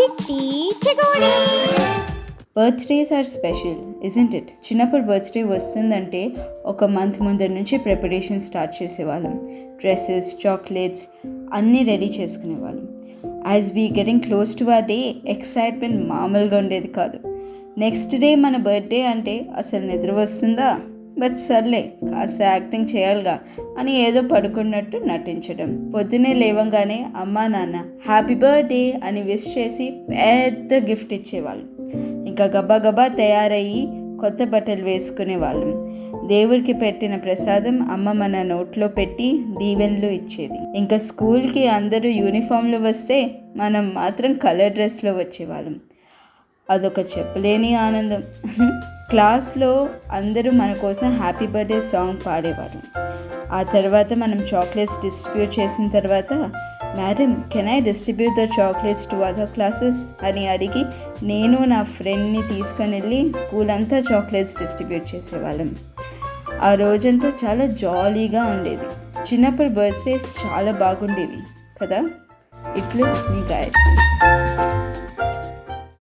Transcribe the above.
చిట్టి చెగోడి. Birthdays are special isn't it? చిన్నప్పుడు బర్త్డే వస్తుందంటే ఒక మంత్ ముందర నుంచి ప్రిపరేషన్ స్టార్ట్ చేసేవాళ్ళం. డ్రెస్సెస్, చాక్లెట్స్ అన్నీ రెడీ చేసుకునేవాళ్ళం. As we getting close to our day excitement మామూలుగా ఉండేది కాదు. నెక్స్ట్ డే మన బర్త్డే అంటే అసలు నిద్ర వస్తుందా? బట్ సర్లే కాస్త యాక్టింగ్ చేయాలిగా అని ఏదో పడుకున్నట్టు నటించడం. పొద్దునే లేవంగానే అమ్మా నాన్న హ్యాపీ బర్త్డే అని విష్ చేసి పెద్ద గిఫ్ట్ ఇచ్చేవాళ్ళు. ఇంకా గబా గబా తయారయ్యి కొత్త బట్టలు వేసుకునేవాళ్ళం. దేవుడికి పెట్టిన ప్రసాదం అమ్మ మన నోట్లో పెట్టి దీవెనలు ఇచ్చేది. ఇంకా స్కూల్కి అందరూ యూనిఫామ్లో వస్తే మనం మాత్రం కలర్ డ్రెస్లో వచ్చేవాళ్ళం. అదొక చెప్పలేని ఆనందం. క్లాస్లో అందరూ మన కోసం హ్యాపీ బర్త్డే సాంగ్ పాడేవారు. ఆ తర్వాత మనం చాక్లెట్స్ డిస్ట్రిబ్యూట్ చేసిన తర్వాత madam can I distribute the chocolates to other classes అని అడిగి నేను నా ఫ్రెండ్ని తీసుకొని వెళ్ళి స్కూల్ అంతా చాక్లెట్స్ డిస్ట్రిబ్యూట్ చేసేవాళ్ళం. ఆ రోజంతా చాలా జాలీగా ఉండేది. చిన్నప్పుడు బర్త్డేస్ చాలా బాగుండేవి కదా. ఇట్లు మీ గాయత్రి.